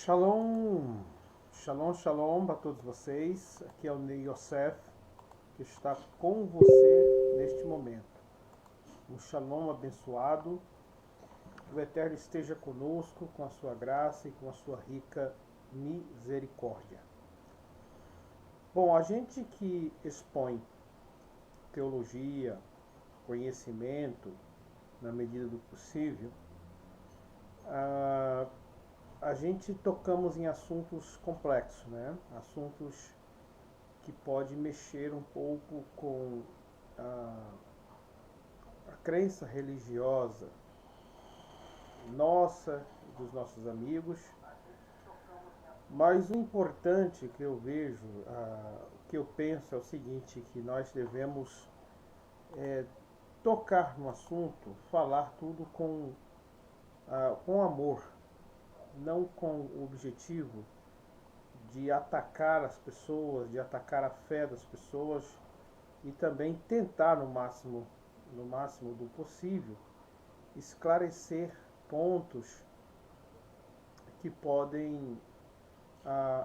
Shalom, shalom, shalom para todos vocês. Aqui é o Ney Yosef, que está com você neste momento. Um shalom abençoado. O Eterno esteja conosco com a sua graça e com a sua rica misericórdia. Bom, a gente que expõe teologia, conhecimento, na medida do possível, a gente tocamos em assuntos complexos, né? Assuntos que podem mexer um pouco com a crença religiosa nossa e dos nossos amigos. Mas o importante que eu vejo, que eu penso é o seguinte, que nós devemos tocar no assunto, falar tudo com amor, não com o objetivo de atacar as pessoas, de atacar a fé das pessoas e também tentar no máximo do possível esclarecer pontos que podem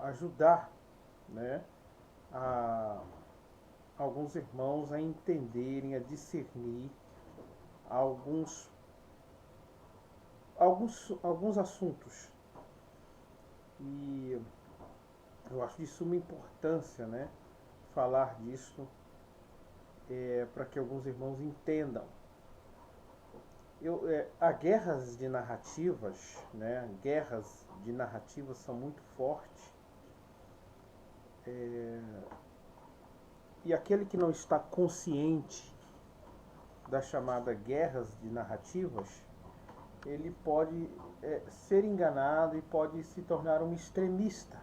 ajudar, né, alguns irmãos a entenderem, a discernir alguns assuntos. E eu acho de suma importância, né, falar disso para que alguns irmãos entendam. Há guerras de narrativas, né, guerras de narrativas são muito fortes. E aquele que não está consciente da chamada guerras de narrativas, ele pode ser enganado e pode se tornar um extremista.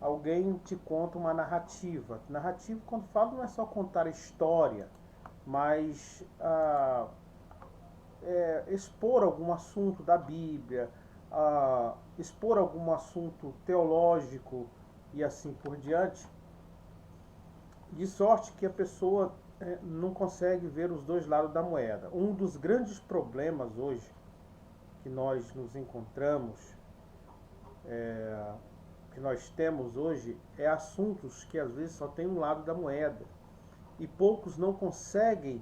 Alguém te conta uma narrativa. Narrativa, quando falo, não é só contar história, mas expor algum assunto da Bíblia, expor algum assunto teológico e assim por diante, de sorte que a pessoa não consegue ver os dois lados da moeda. Um dos grandes problemas hoje que nós nos encontramos, que nós temos hoje, é assuntos que às vezes só tem um lado da moeda e poucos não conseguem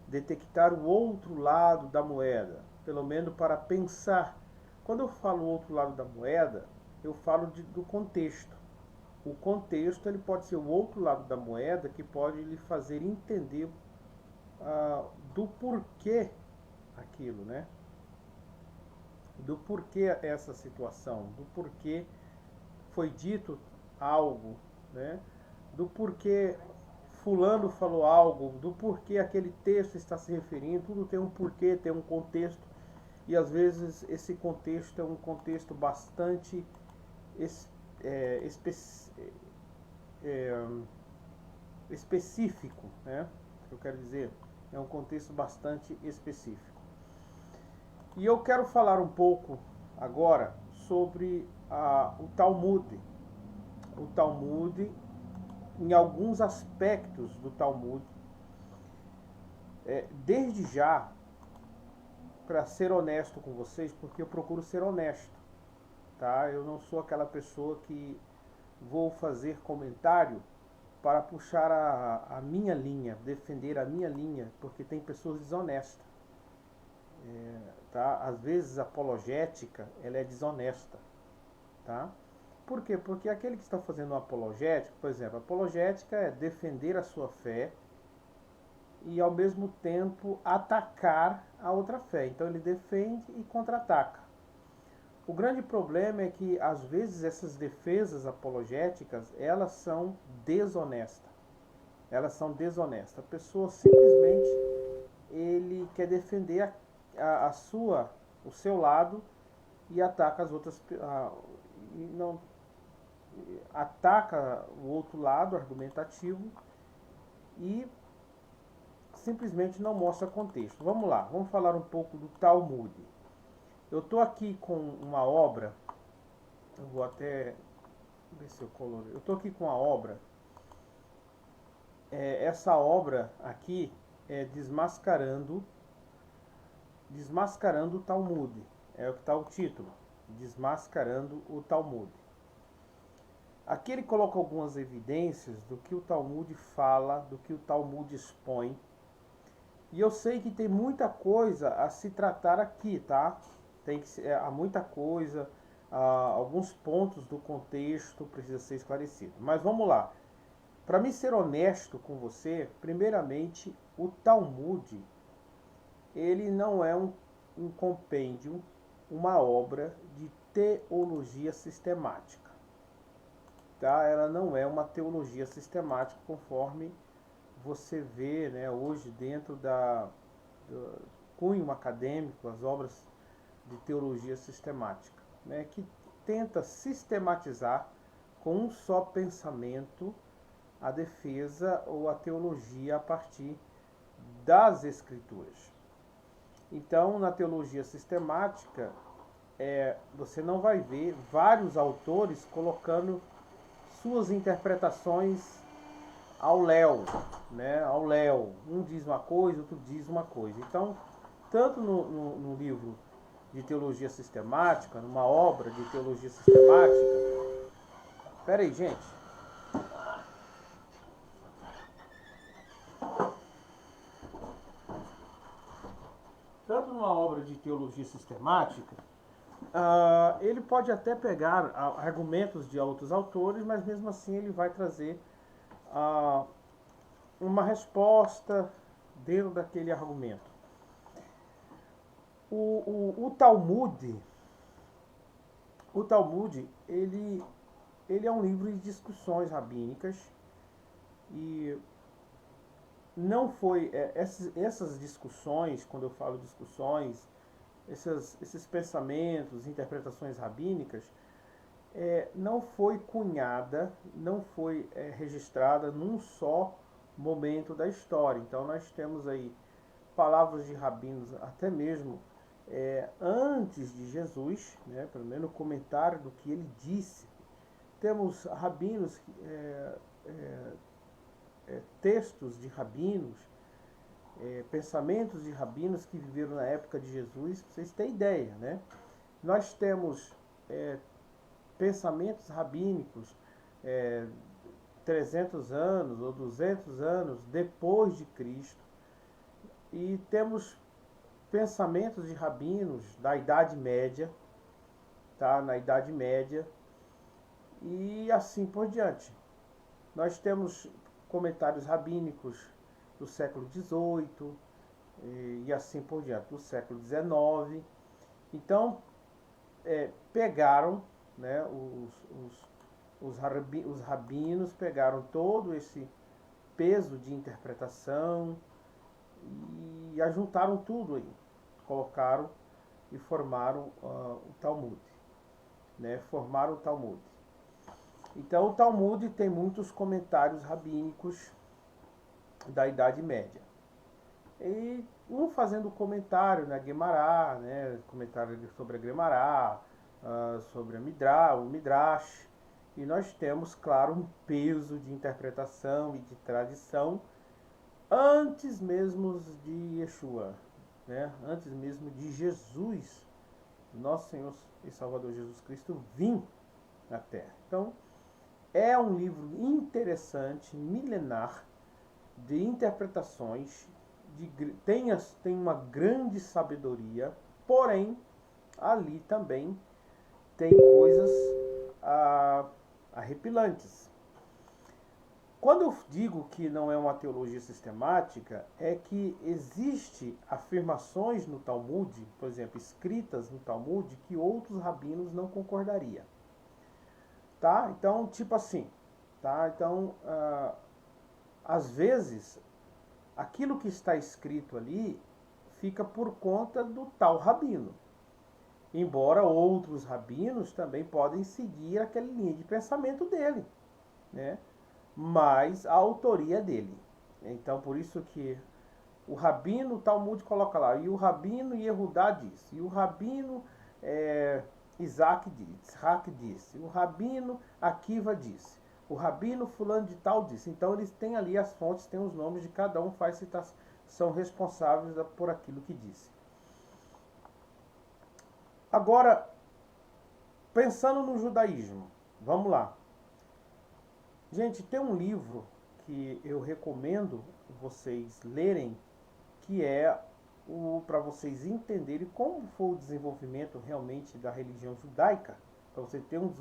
detectar o outro lado da moeda, pelo menos para pensar. Quando eu falo o outro lado da moeda, eu falo do contexto. O contexto ele pode ser o outro lado da moeda que pode lhe fazer entender do porquê aquilo, né? Do porquê essa situação, do porquê foi dito algo, né? Do porquê fulano falou algo, do porquê aquele texto está se referindo. Tudo tem um porquê, tem um contexto, e às vezes esse contexto é um contexto bastante específico, né? Eu quero dizer, é um contexto bastante específico. E eu quero falar um pouco agora sobre o Talmud. O Talmud, em alguns aspectos do Talmud, desde já, para ser honesto com vocês, porque eu procuro ser honesto, tá? Eu não sou aquela pessoa que vou fazer comentário para puxar a minha linha, defender a minha linha, porque tem pessoas desonestas. Tá? Às vezes a apologética ela é desonesta. Tá? Por quê? Porque aquele que está fazendo uma apologética, por exemplo, a apologética é defender a sua fé e ao mesmo tempo atacar a outra fé. Então ele defende e contra-ataca. O grande problema é que às vezes essas defesas apologéticas, elas são desonestas. Elas são desonestas. A pessoa simplesmente ele quer defender o seu lado e ataca as outras, e não ataca o outro lado argumentativo e simplesmente não mostra contexto. Vamos lá, vamos falar um pouco do Talmud. Eu estou aqui com uma obra, eu vou até ver se eu colorei. Eu estou aqui com a obra. Essa obra aqui é Desmascarando o Talmud. É o que está o título. Desmascarando o Talmud. Aqui ele coloca algumas evidências do que o Talmud fala, do que o Talmud expõe. E eu sei que tem muita coisa a se tratar aqui, tá? Há muita coisa, alguns pontos do contexto precisa ser esclarecido. Mas vamos lá. Para mim ser honesto com você, primeiramente, o Talmud, ele não é um compêndio, uma obra de teologia sistemática. Tá? Ela não é uma teologia sistemática conforme você vê, né, hoje dentro do cunho acadêmico, as obras de teologia sistemática, né, que tenta sistematizar com um só pensamento a defesa ou a teologia a partir das escrituras. Então, na teologia sistemática, você não vai ver vários autores colocando suas interpretações ao léu, né? Ao léu. Um diz uma coisa, outro diz uma coisa. Então, tanto no livro de teologia sistemática, numa obra de teologia sistemática... Pera aí, gente. Tanto numa obra de teologia sistemática, ele pode até pegar argumentos de outros autores, mas mesmo assim ele vai trazer uma resposta dentro daquele argumento. O Talmud, ele é um livro de discussões rabínicas e não foi essas discussões, quando eu falo discussões, esses pensamentos, interpretações rabínicas, não foi cunhada, não foi registrada num só momento da história. Então nós temos aí palavras de rabinos até mesmo antes de Jesus, né, pelo menos o comentário do que ele disse. Temos rabinos, textos de rabinos, pensamentos de rabinos que viveram na época de Jesus, pra vocês terem ideia, né? Nós temos pensamentos rabínicos 300 anos ou 200 anos depois de Cristo, e temos pensamentos de rabinos da Idade Média, tá? Na Idade Média, e assim por diante. Nós temos comentários rabínicos do século XVIII e assim por diante, do século XIX. Então, pegaram, né, os rabinos pegaram todo esse peso de interpretação e ajuntaram tudo aí, colocaram e formaram o Talmud, né? Formaram o Talmud. Então o Talmud tem muitos comentários rabínicos da Idade Média. E um fazendo comentário na Guemará, né? Comentário sobre a Guemará, sobre o Midrash. E nós temos, claro, um peso de interpretação e de tradição antes mesmo de Yeshua, né? Antes mesmo de Jesus, nosso Senhor e Salvador Jesus Cristo, vir na Terra. Então, é um livro interessante, milenar, de interpretações, tem uma grande sabedoria, porém, ali também tem coisas arrepilantes. Quando eu digo que não é uma teologia sistemática, é que existe afirmações no Talmud, por exemplo, escritas no Talmud, que outros rabinos não concordariam. Tá? Então, tipo assim, tá? Então, às vezes, aquilo que está escrito ali fica por conta do tal rabino. Embora outros rabinos também podem seguir aquela linha de pensamento dele, né? Mas a autoria é dele. Então, por isso que o rabino, o Talmud coloca lá, e o rabino Yehudá disse, e o rabino Isaac disse, o rabino Akiva disse, o rabino fulano de tal disse. Então eles têm ali as fontes, têm os nomes de cada um, faz citação, são responsáveis por aquilo que disse. Agora, pensando no judaísmo, vamos lá. Gente, tem um livro que eu recomendo vocês lerem, que é para vocês entenderem como foi o desenvolvimento realmente da religião judaica, para você ter um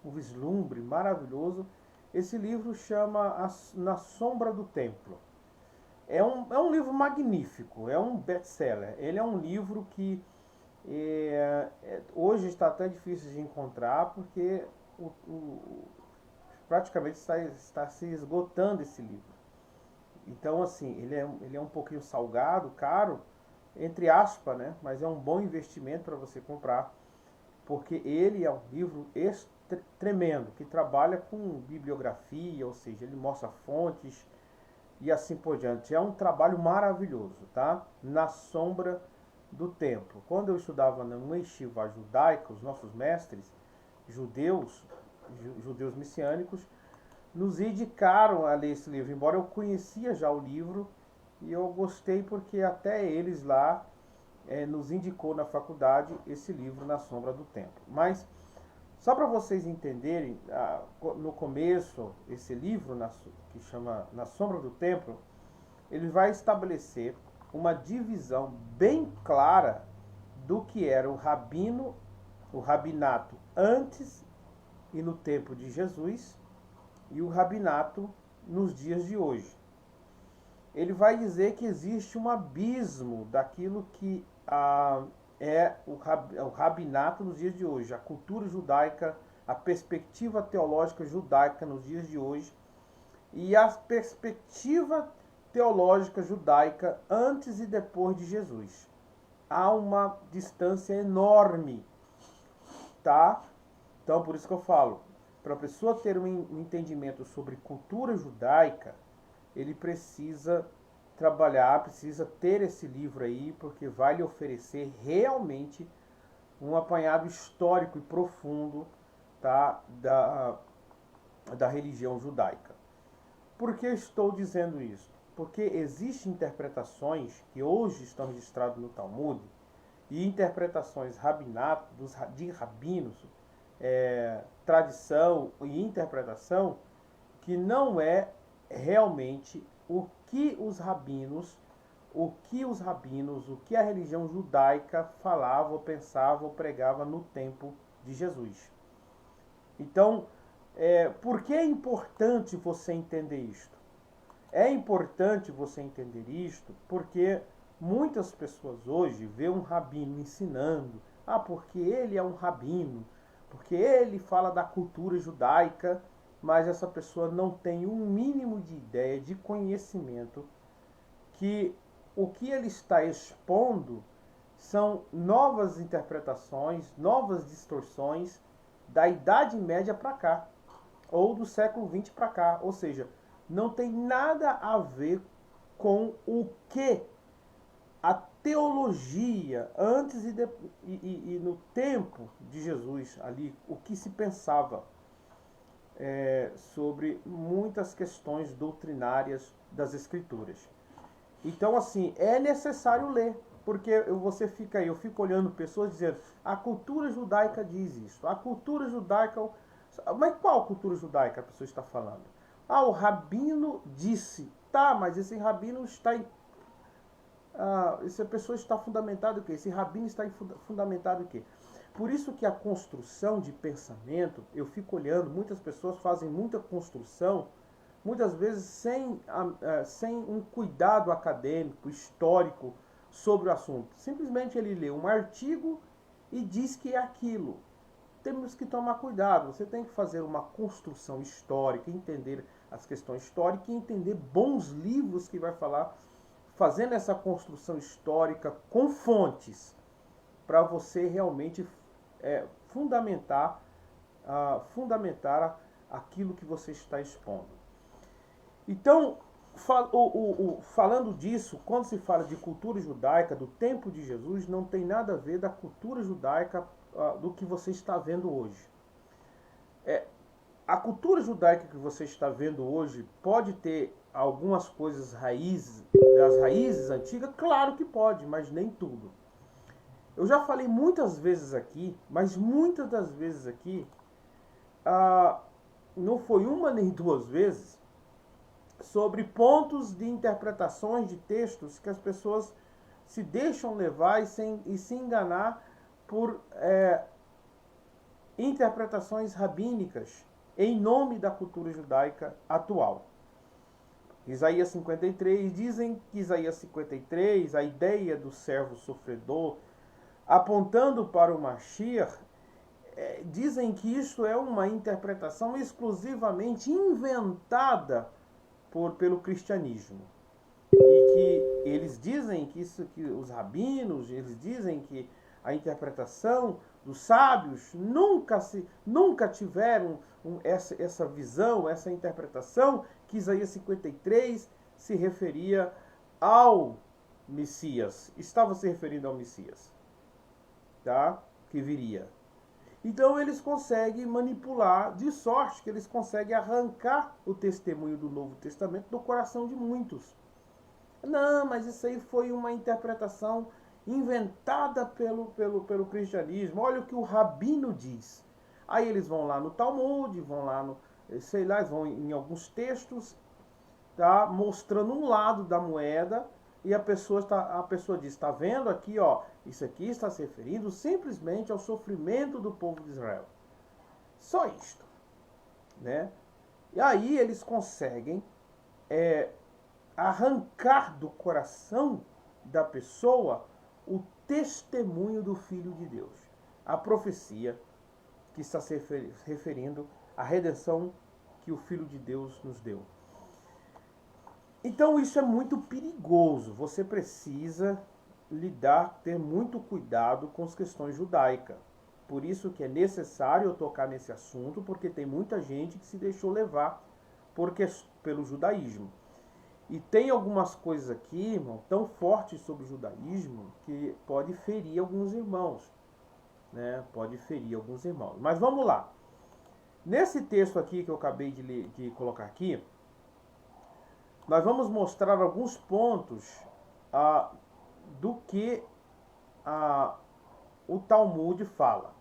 vislumbre maravilhoso. Esse livro chama Na Sombra do Templo. É um livro magnífico, é um best-seller. Ele é um livro que hoje está até difícil de encontrar, porque praticamente está se esgotando esse livro. Então, assim, ele é um pouquinho salgado, caro, entre aspas, né? Mas é um bom investimento para você comprar, porque ele é um livro tremendo, que trabalha com bibliografia, ou seja, ele mostra fontes e assim por diante. É um trabalho maravilhoso, tá? Na Sombra do Templo. Quando eu estudava no Yeshiva judaica, os nossos mestres judeus messiânicos, nos indicaram a ler esse livro, embora eu conhecia já o livro, e eu gostei porque até eles lá nos indicou na faculdade esse livro, Na Sombra do Templo. Mas, só para vocês entenderem, no começo, esse livro, que chama Na Sombra do Templo, ele vai estabelecer uma divisão bem clara do que era o rabinato antes e no tempo de Jesus, e o rabinato nos dias de hoje. Ele vai dizer que existe um abismo daquilo que é o rabinato nos dias de hoje, a cultura judaica, a perspectiva teológica judaica nos dias de hoje, e a perspectiva teológica judaica antes e depois de Jesus. Há uma distância enorme, tá? Então, por isso que eu falo, para a pessoa ter um entendimento sobre cultura judaica, ele precisa trabalhar, precisa ter esse livro aí, porque vai lhe oferecer realmente um apanhado histórico e profundo, tá, da religião judaica. Por que estou dizendo isso? Porque existem interpretações que hoje estão registradas no Talmud, e interpretações de rabinos, tradição e interpretação, que não é realmente o que a religião judaica falava, pensava ou pregava no tempo de Jesus. Então, por que é importante você entender isto? É importante você entender isto porque muitas pessoas hoje vê um rabino ensinando, porque ele é um rabino, porque ele fala da cultura judaica, mas essa pessoa não tem um mínimo de ideia, de conhecimento, que o que ele está expondo são novas interpretações, novas distorções da Idade Média para cá, ou do século XX para cá. Ou seja, não tem nada a ver com o que a teologia antes e no tempo de Jesus ali, o que se pensava sobre muitas questões doutrinárias das Escrituras. Então, assim, é necessário ler, porque eu fico olhando pessoas dizendo, a cultura judaica diz isso, a cultura judaica... Mas qual cultura judaica a pessoa está falando? O rabino disse, tá, mas esse rabino está em... essa pessoa está fundamentada em quê? Esse rabino está fundamentado em quê? Por isso que a construção de pensamento, eu fico olhando, muitas pessoas fazem muita construção, muitas vezes sem um cuidado acadêmico, histórico sobre o assunto. Simplesmente ele lê um artigo e diz que é aquilo. Temos que tomar cuidado, você tem que fazer uma construção histórica, entender as questões históricas e entender bons livros que vai falar, fazendo essa construção histórica com fontes, para você realmente fundamentar aquilo que você está expondo. Então, falando disso, quando se fala de cultura judaica, do tempo de Jesus, não tem nada a ver da cultura judaica do que você está vendo hoje. A cultura judaica que você está vendo hoje pode ter algumas coisas das raízes antigas? Claro que pode, mas nem tudo. Eu já falei muitas vezes aqui, mas muitas das vezes aqui, não foi uma nem duas vezes, sobre pontos de interpretações de textos que as pessoas se deixam levar e se enganar por interpretações rabínicas em nome da cultura judaica atual. Isaías 53, dizem que Isaías 53, a ideia do servo sofredor, apontando para o Mashiach, dizem que isso é uma interpretação exclusivamente inventada pelo cristianismo. E que eles dizem que isso, que os rabinos, eles dizem que a interpretação dos sábios nunca tiveram essa visão, essa interpretação, que Isaías 53 se referia ao Messias. Estava se referindo ao Messias, tá? Que viria. Então eles conseguem manipular, de sorte que eles conseguem arrancar o testemunho do Novo Testamento do coração de muitos. Não, mas isso aí foi uma interpretação inventada pelo cristianismo. Olha o que o rabino diz. Aí eles vão lá no Talmud, vão lá no, sei lá, vão em alguns textos, tá, mostrando um lado da moeda, e a pessoa diz, está vendo aqui, ó, isso aqui está se referindo simplesmente ao sofrimento do povo de Israel. Só isto, né? E aí eles conseguem arrancar do coração da pessoa o testemunho do Filho de Deus. A profecia que está se referindo à redenção que o Filho de Deus nos deu. Então isso é muito perigoso. Você precisa ter muito cuidado com as questões judaicas. Por isso que é necessário eu tocar nesse assunto, porque tem muita gente que se deixou levar pelo judaísmo. E tem algumas coisas aqui, irmão, tão fortes sobre o judaísmo que pode ferir alguns irmãos, né? Pode ferir alguns irmãos. Mas vamos lá. Nesse texto aqui que eu acabei de colocar aqui, nós vamos mostrar alguns pontos do que o Talmud fala.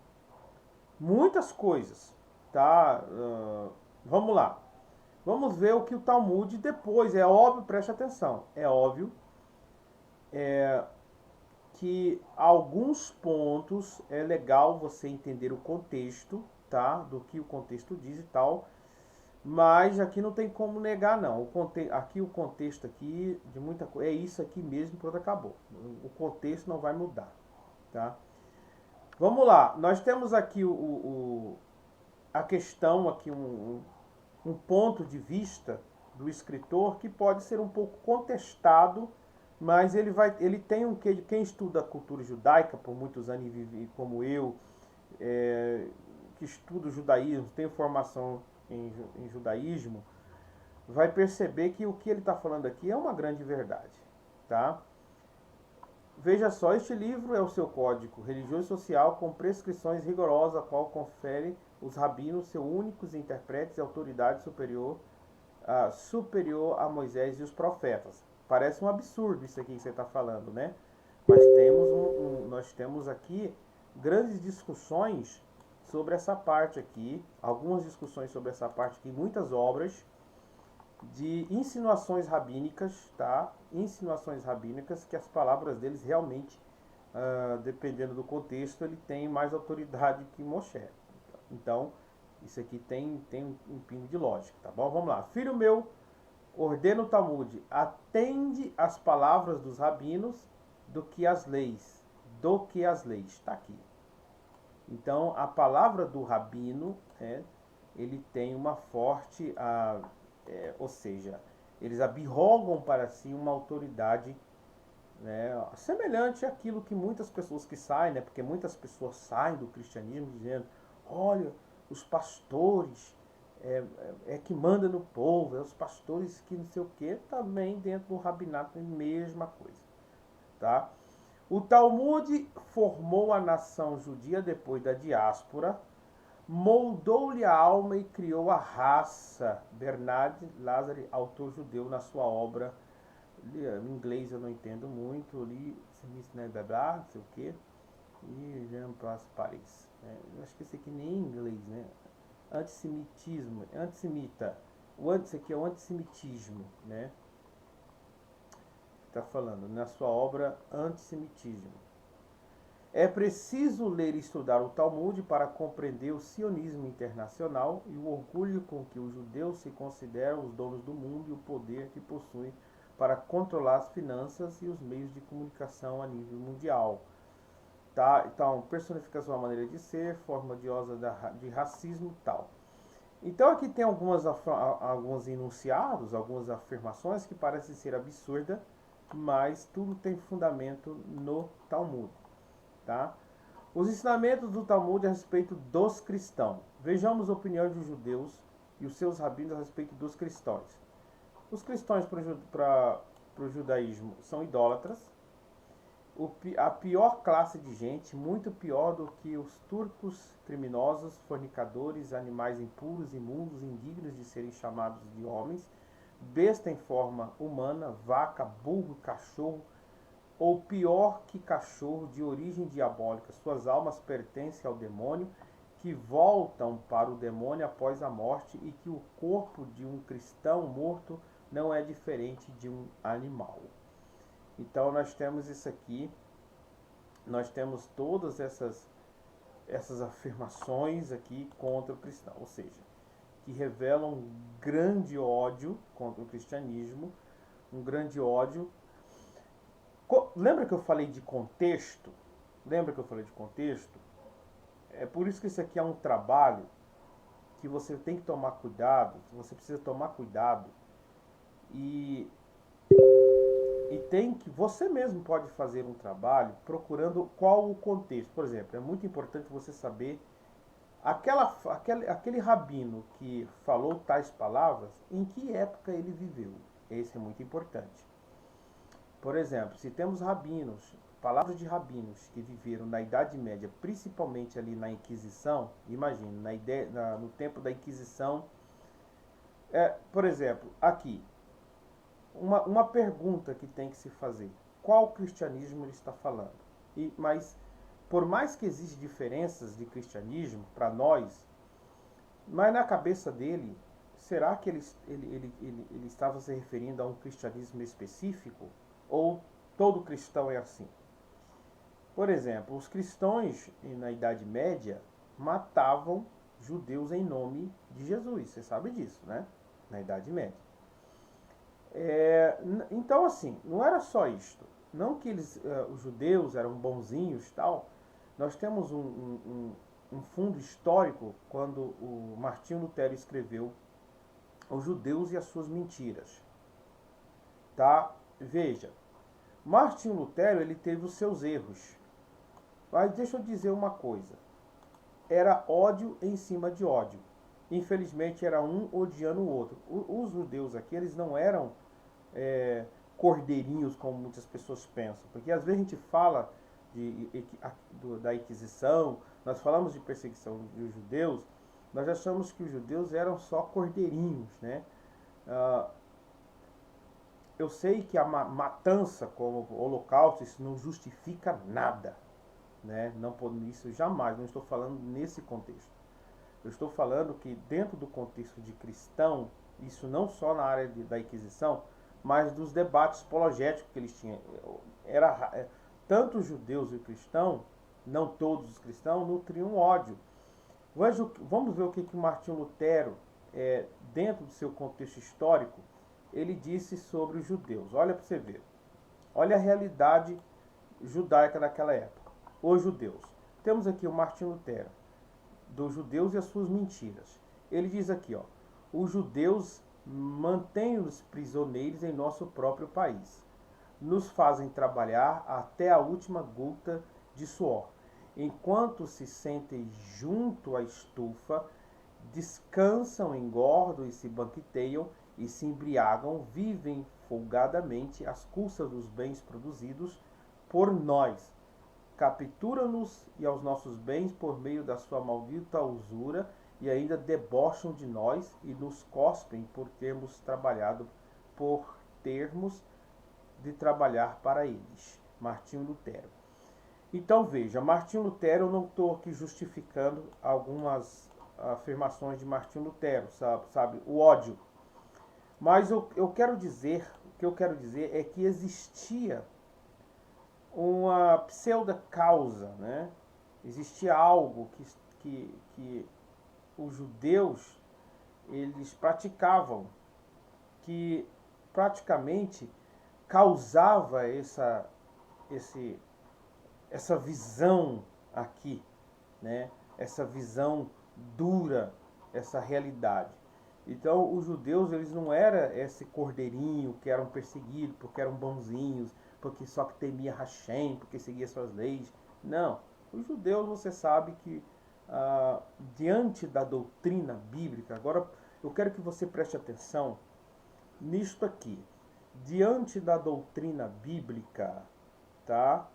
Muitas coisas, tá? Vamos lá. Vamos ver o que o Talmud depois, é óbvio, preste atenção, é óbvio que alguns pontos é legal você entender o contexto, tá? Do que o contexto diz e tal, mas aqui não tem como negar não. Aqui o contexto aqui de muita coisa é isso aqui mesmo, pronto, acabou. O contexto não vai mudar, tá? Vamos lá, nós temos aqui a questão aqui um ponto de vista do escritor que pode ser um pouco contestado, mas ele tem um quê de quem estuda a cultura judaica por muitos anos, como eu, que estuda o judaísmo, tem formação em judaísmo, vai perceber que o que ele está falando aqui é uma grande verdade, tá? Veja só, este livro é o seu código religioso e social com prescrições rigorosas, a qual confere os rabinos, seus únicos intérpretes e autoridade superior a Moisés e os profetas. Parece um absurdo isso aqui que você está falando, né? Mas nós temos aqui grandes discussões sobre essa parte aqui, algumas discussões sobre essa parte aqui, muitas obras de insinuações rabínicas, tá? Insinuações rabínicas que as palavras deles realmente, dependendo do contexto, ele tem mais autoridade que Moshe. Então, isso aqui tem um pingo de lógica, tá bom? Vamos lá. Filho meu, ordena o Talmud, atende às palavras dos rabinos do que as leis. Está aqui. Então, a palavra do rabino, ele tem uma forte, ou seja, eles abirrogam para si uma autoridade, né, semelhante àquilo que muitas pessoas que saem, né, porque muitas pessoas saem do cristianismo dizendo, olha, os pastores que manda no povo, os pastores que não sei o que, também dentro do rabinato é a mesma coisa, tá? O Talmud formou a nação judia depois da diáspora, moldou-lhe a alma e criou a raça. Bernard Lazare, autor judeu, na sua obra, em inglês eu não entendo muito, li, não sei o que, e Jean-Paul Paris. Eu acho que esse aqui nem em inglês, né? Antissemitismo, antissemita. Isso aqui é o antissemitismo, né? Está falando na sua obra Antissemitismo. É preciso ler e estudar o Talmud para compreender o sionismo internacional e o orgulho com que os judeus se consideram os donos do mundo e o poder que possuem para controlar as finanças e os meios de comunicação a nível mundial. Tá? Então, personificação da maneira de ser, forma odiosa de racismo e tal. Então aqui tem alguns enunciados, algumas afirmações que parecem ser absurdas, mas tudo tem fundamento no Talmud. Tá? Os ensinamentos do Talmud a respeito dos cristãos. Vejamos a opinião dos judeus e os seus rabinos a respeito dos cristãos. Os cristãos para o judaísmo são idólatras, a pior classe de gente, muito pior do que os turcos, criminosos, fornicadores, animais impuros, imundos, indignos de serem chamados de homens, besta em forma humana, vaca, burro, cachorro, ou pior que cachorro, de origem diabólica. Suas almas pertencem ao demônio, que voltam para o demônio após a morte, e que o corpo de um cristão morto não é diferente de um animal. Então nós temos isso aqui, nós temos todas essas afirmações aqui contra o cristão, ou seja, que revelam um grande ódio contra o cristianismo, um grande ódio. Lembra que eu falei de contexto? É por isso que isso aqui é um trabalho que você tem que tomar cuidado, que você precisa tomar cuidado, e tem que, você mesmo pode fazer um trabalho procurando qual o contexto. Por exemplo, é muito importante você saber aquele rabino que falou tais palavras, em que época ele viveu. Esse é muito importante. Por exemplo, se temos rabinos, palavras de rabinos que viveram na Idade Média, principalmente ali na Inquisição, imagine, no tempo da Inquisição, por exemplo, aqui, uma pergunta que tem que se fazer: qual cristianismo ele está falando? Mas, por mais que existem diferenças de cristianismo para nós, mas na cabeça dele, será que ele estava se referindo a um cristianismo específico? Ou todo cristão é assim? Por exemplo, os cristãos na Idade Média matavam judeus em nome de Jesus. Você sabe disso, né? Na Idade Média. Então, assim, não era só isto. Não que os judeus eram bonzinhos e tal. Nós temos um fundo histórico quando o Martinho Lutero escreveu Os Judeus e as Suas Mentiras. Tá? Veja, Martinho Lutero, ele teve os seus erros. Mas deixa eu dizer uma coisa. Era ódio em cima de ódio. Infelizmente era um odiando o outro. Os judeus aqui, eles não eram cordeirinhos como muitas pessoas pensam. Porque às vezes a gente fala da Inquisição, nós falamos de perseguição dos judeus, nós achamos que os judeus eram só cordeirinhos, né? Eu sei que a matança como o Holocausto, isso não justifica nada, né? Não, isso jamais, não estou falando nesse contexto. Eu estou falando que dentro do contexto de cristão, isso não só na área da Inquisição, mas dos debates apologéticos que eles tinham. Tanto os judeus e os cristãos, não todos os cristãos, nutriam ódio. Vamos ver o que Martinho Lutero, dentro do seu contexto histórico, ele disse sobre os judeus. Olha para você ver. Olha a realidade judaica naquela época. Os judeus. Temos aqui o Martinho Lutero, dos judeus e as suas mentiras. Ele diz aqui, ó: os judeus mantêm-nos prisioneiros em nosso próprio país. Nos fazem trabalhar até a última gota de suor. Enquanto se sentem junto à estufa, descansam, engordam e se banqueteiam e se embriagam, vivem folgadamente às custas dos bens produzidos por nós. Capturam-nos e aos nossos bens por meio da sua maldita usura, e ainda debocham de nós e nos cospem por termos de trabalhar para eles. Martinho Lutero. Então veja, Martinho Lutero, eu não estou aqui justificando algumas afirmações de Martinho Lutero, sabe, o ódio. Mas eu quero dizer, o que eu quero dizer é que existia uma pseudo-causa, né? Existia algo que os judeus eles praticavam, que praticamente causava esse, essa visão aqui, né? Essa visão dura, essa realidade. Então, os judeus, eles não eram esse cordeirinho que eram perseguidos porque eram bonzinhos, porque só que temia Hashem, porque seguia suas leis. Não. Os judeus, você sabe que diante da doutrina bíblica, agora eu quero que você preste atenção nisto aqui. Diante da doutrina bíblica, tá?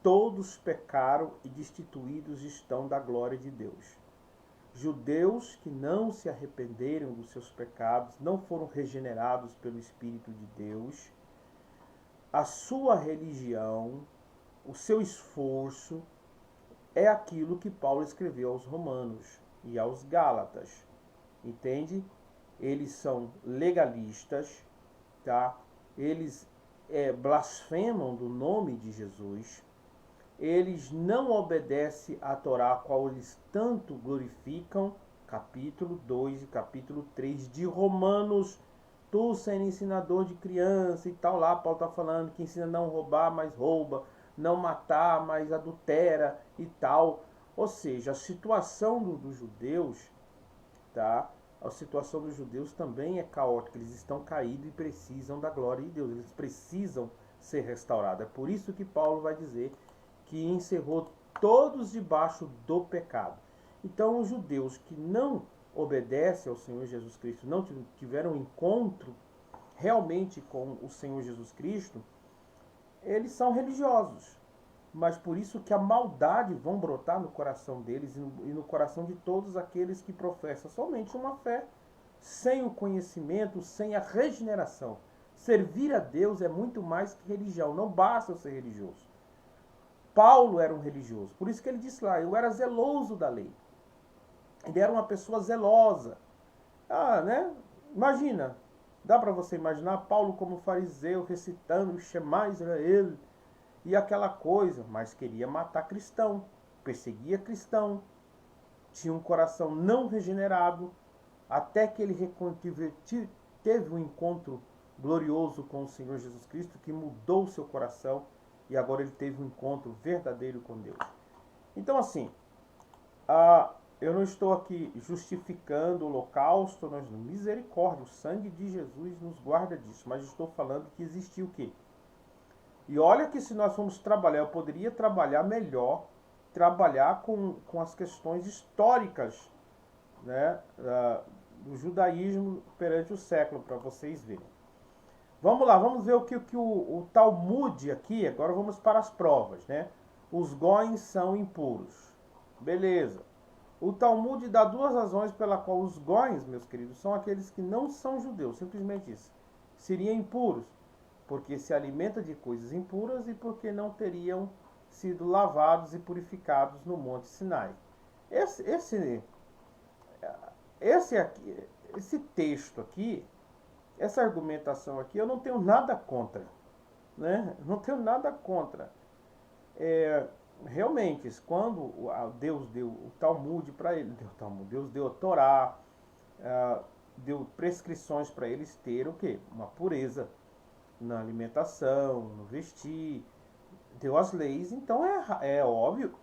Todos pecaram e destituídos estão da glória de Deus. Judeus que não se arrependeram dos seus pecados, não foram regenerados pelo Espírito de Deus, a sua religião, o seu esforço é aquilo que Paulo escreveu aos Romanos e aos Gálatas. Entende? Eles são legalistas, tá? Eles blasfemam do nome de Jesus. Eles não obedecem à Torá, a qual eles tanto glorificam, capítulo 2 e capítulo 3 de Romanos. Tu sendo ensinador de criança e tal, lá Paulo está falando que ensina a não roubar, mas rouba, não matar, mas adultera e tal. Ou seja, a situação dos judeus, tá? A situação dos judeus também é caótica, eles estão caídos e precisam da glória de Deus, eles precisam ser restaurados. É por isso que Paulo vai dizer que encerrou todos debaixo do pecado. Então, os judeus que não obedecem ao Senhor Jesus Cristo, não tiveram encontro realmente com o Senhor Jesus Cristo, eles são religiosos. Mas por isso que a maldade vão brotar no coração deles e no coração de todos aqueles que professam somente uma fé, sem o conhecimento, sem a regeneração. Servir a Deus é muito mais que religião, não basta eu ser religioso. Paulo era um religioso, por isso que ele disse lá, eu era zeloso da lei. Ele era uma pessoa zelosa. Né? Imagina, dá para você imaginar Paulo como fariseu recitando o Shema Israel e aquela coisa, mas queria matar cristão, perseguia cristão, tinha um coração não regenerado, até que ele teve um encontro glorioso com o Senhor Jesus Cristo, que mudou o seu coração, e agora ele teve um encontro verdadeiro com Deus. Então, assim, eu não estou aqui justificando o holocausto, misericórdia, o sangue de Jesus nos guarda disso, mas estou falando que existiu o quê? E olha que se nós formos trabalhar, eu poderia trabalhar melhor, trabalhar com as questões históricas, né, do judaísmo perante o século, para vocês verem. Vamos lá, vamos ver o que o Talmud aqui, agora vamos para as provas, né? Os goins são impuros. Beleza. O Talmud dá duas razões pela qual os goins, meus queridos, são aqueles que não são judeus, simplesmente isso. Seriam impuros, porque se alimenta de coisas impuras e porque não teriam sido lavados e purificados no Monte Sinai. Esse texto aqui, essa argumentação aqui, eu não tenho nada contra, né? Não tenho nada contra. Realmente, quando Deus deu o Talmud para ele, Deus deu a Torá, deu prescrições para eles terem o quê? Uma pureza na alimentação, no vestir, deu as leis, então é óbvio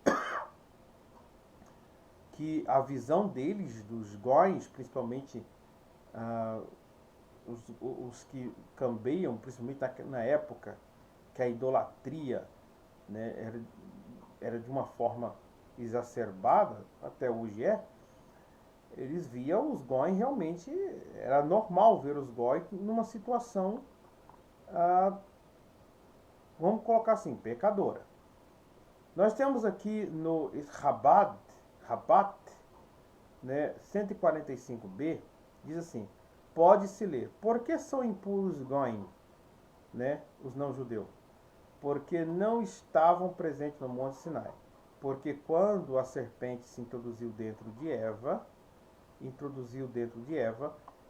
que a visão deles, dos goins, principalmente os que cambeiam, principalmente na época que a idolatria, né, era de uma forma exacerbada, até hoje eles viam os goins realmente, era normal ver os goins numa situação, vamos colocar assim, pecadora. Nós temos aqui no Rabat, né, 145b, diz assim, pode-se ler, por que são impuros os goim, né, os não-judeus? porque não estavam presentes no Monte Sinai. Porque quando a serpente se introduziu dentro de Eva,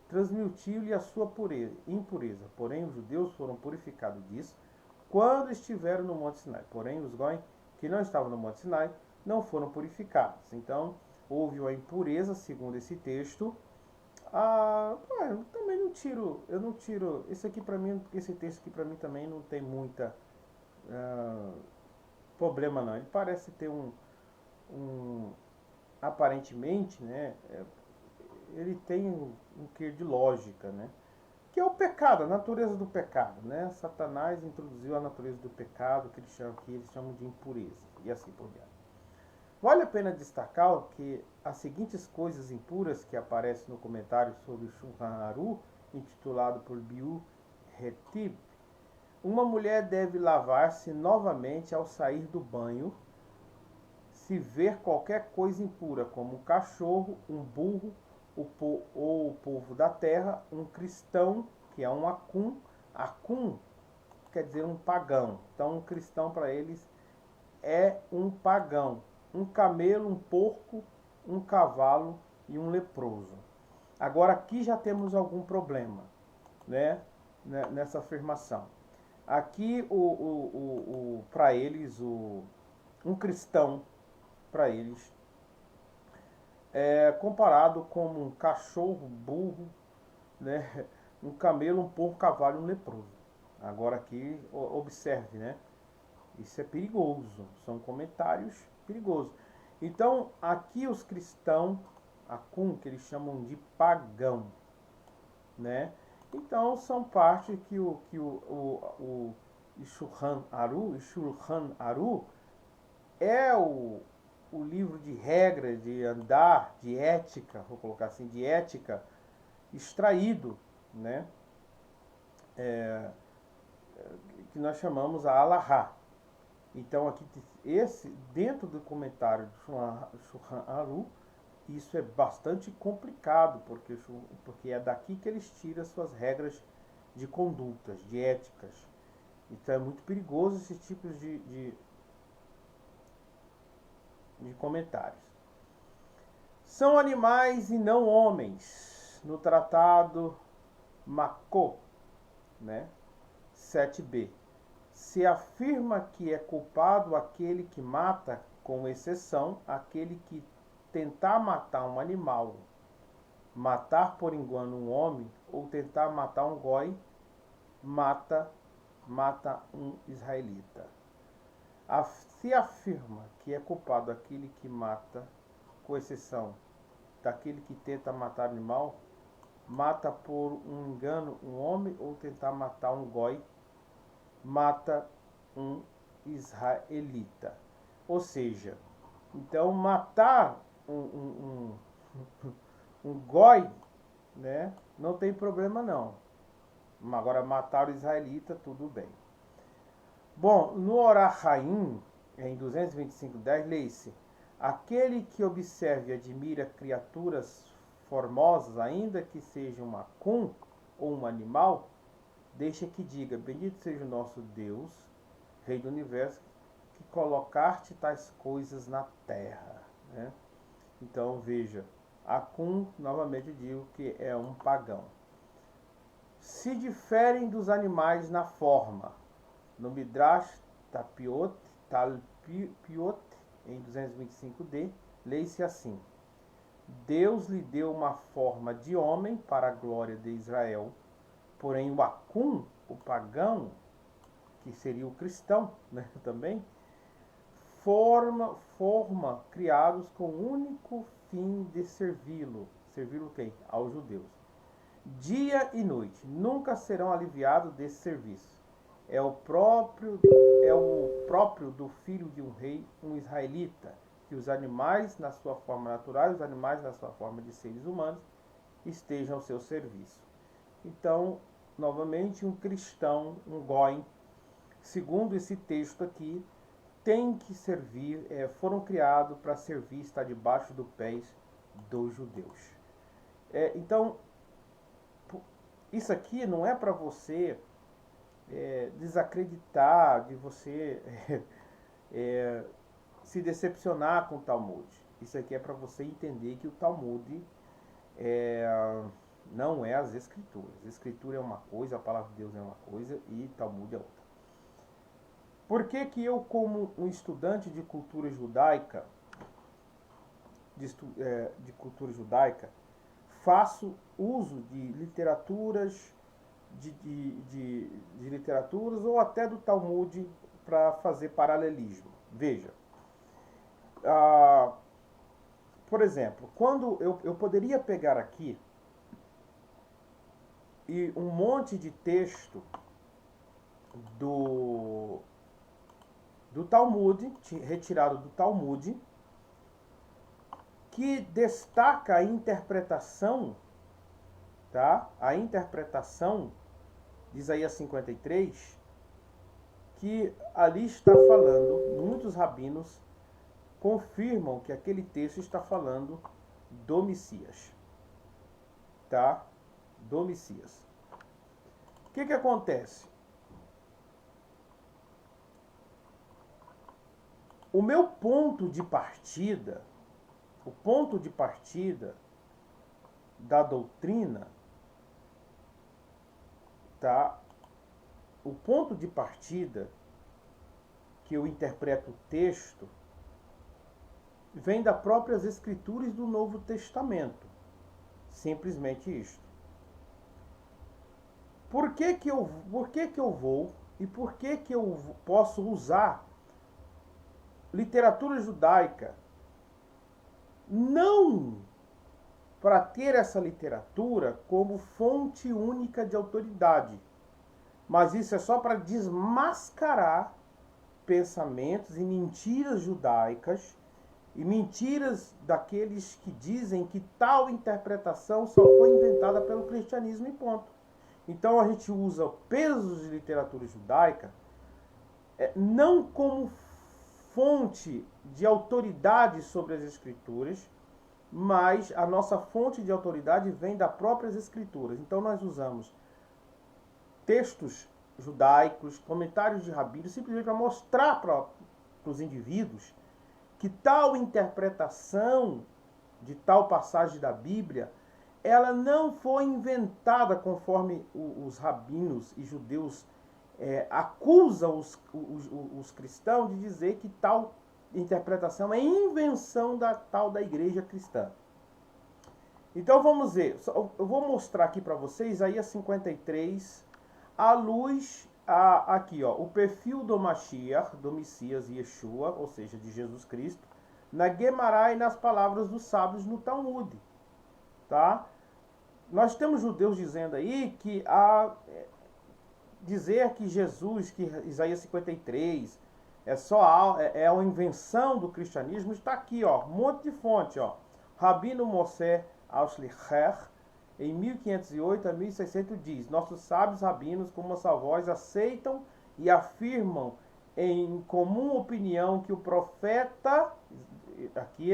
transmitiu-lhe a sua impureza. Porém, os judeus foram purificados disso quando estiveram no Monte Sinai. Porém, os Goim, que não estavam no Monte Sinai, não foram purificados. Então, houve uma impureza, segundo esse texto. Eu também não tiro, esse texto aqui para mim também não tem muita problema não. Ele parece ter aparentemente, né, ele tem um quê de lógica, né? Que é o pecado, a natureza do pecado, né? Satanás introduziu a natureza do pecado, que eles chamam de impureza, e assim por diante. Vale a pena destacar que as seguintes coisas impuras que aparecem no comentário sobre Shulchan Aruch, intitulado por Biur Hetib: uma mulher deve lavar-se novamente ao sair do banho, se ver qualquer coisa impura, como um cachorro, um burro, ou o povo da terra, um cristão, que é um acum. Acum quer dizer um pagão. Então, um cristão para eles é um pagão. Um camelo, um porco, um cavalo e um leproso. Agora, aqui já temos algum problema, né, nessa afirmação. Aqui, para eles, um cristão, para eles, é comparado como um cachorro, burro, né, um camelo, um porco, um cavalo e um leproso. Agora aqui, observe, né? Isso é perigoso, são comentários perigosos. Então, aqui os cristãos, que eles chamam de pagão, né? Então, são parte que o Shulchan Aruch é o livro de regras, de andar, de ética, vou colocar assim, de ética, extraído, né? Que nós chamamos a Alahá. Então, aqui, dentro do comentário do Shulchan Aruch, isso é bastante complicado, porque é daqui que eles tiram suas regras de condutas, de éticas. Então, é muito perigoso esse tipo de comentários. São animais e não homens. No tratado Makot, né, 7b, se afirma que é culpado aquele que mata, com exceção aquele que tentar matar um animal, matar por engano um homem ou tentar matar um goi, mata um israelita. Se afirma que é culpado aquele que mata, com exceção daquele que tenta matar animal, mata por um engano um homem ou tentar matar um goi, mata um israelita. Ou seja, então matar um goi, né, não tem problema não. Agora matar o israelita, tudo bem. Bom, no Orach Haim, em 225:10, lê-se: aquele que observa e admira criaturas formosas, ainda que seja um acum ou um animal, deixa que diga: bendito seja o nosso Deus, Rei do Universo, que colocaste tais coisas na terra, né? Então, veja, acum, novamente digo que é um pagão. Se diferem dos animais na forma. No Midrash Talpiot, em 225d, lê-se assim: Deus lhe deu uma forma de homem para a glória de Israel, porém o acum, o pagão, que seria o cristão, né, também, forma criados com o único fim de servi-lo. Servi-lo quem? Aos judeus. Dia e noite, nunca serão aliviados desse serviço. É o próprio do filho de um rei, um israelita, que os animais na sua forma natural, os animais na sua forma de seres humanos, estejam ao seu serviço. Então, novamente, um cristão, um goim, segundo esse texto aqui, tem que servir, foram criados para servir, estar debaixo dos pés dos judeus. Então, isso aqui não é para você desacreditar, de você se decepcionar com o Talmud. Isso aqui é para você entender que o Talmud não é as Escrituras. A Escritura é uma coisa, a Palavra de Deus é uma coisa e Talmud é outra. Por que que eu, como um estudante de cultura judaica, de cultura judaica, faço uso de literaturas, de literaturas ou até do Talmud para fazer paralelismo? Veja, por exemplo, quando eu poderia pegar aqui e um monte de texto do Talmud, retirado do Talmud, que destaca a interpretação, tá? A interpretação de Isaías 53, que ali está falando, muitos rabinos confirmam que aquele texto está falando do Messias, tá? Do Messias. O que acontece? O meu ponto de partida, o ponto de partida da doutrina, tá? O ponto de partida que eu interpreto o texto vem das próprias Escrituras do Novo Testamento. Simplesmente isto. Por que eu vou e por que eu posso usar literatura judaica não para ter essa literatura como fonte única de autoridade, mas isso é só para desmascarar pensamentos e mentiras judaicas e mentiras daqueles que dizem que tal interpretação só foi inventada pelo cristianismo e ponto. Então a gente usa pesos de literatura judaica não como fonte de autoridade sobre as escrituras, mas a nossa fonte de autoridade vem das próprias escrituras. Então nós usamos textos judaicos, comentários de rabinos, simplesmente para mostrar para os indivíduos que tal interpretação de tal passagem da Bíblia, ela não foi inventada conforme os rabinos e judeus acusam os cristãos de dizer que tal interpretação é invenção da igreja cristã. Então vamos ver, eu vou mostrar aqui para vocês Isaías 53, à luz, aqui ó, o perfil do Mashiach, do Messias Yeshua, ou seja, de Jesus Cristo, na Guemará e nas palavras dos sábios no Talmud. Tá? Nós temos judeus dizendo aí que dizer que Jesus, que Isaías 53 é uma invenção do cristianismo, está aqui, ó, um monte de fonte, ó. Rabino Moshe Aushlicher, em 1508 a 1600 diz: nossos sábios rabinos, com uma só voz, aceitam e afirmam em comum opinião que o profeta, aqui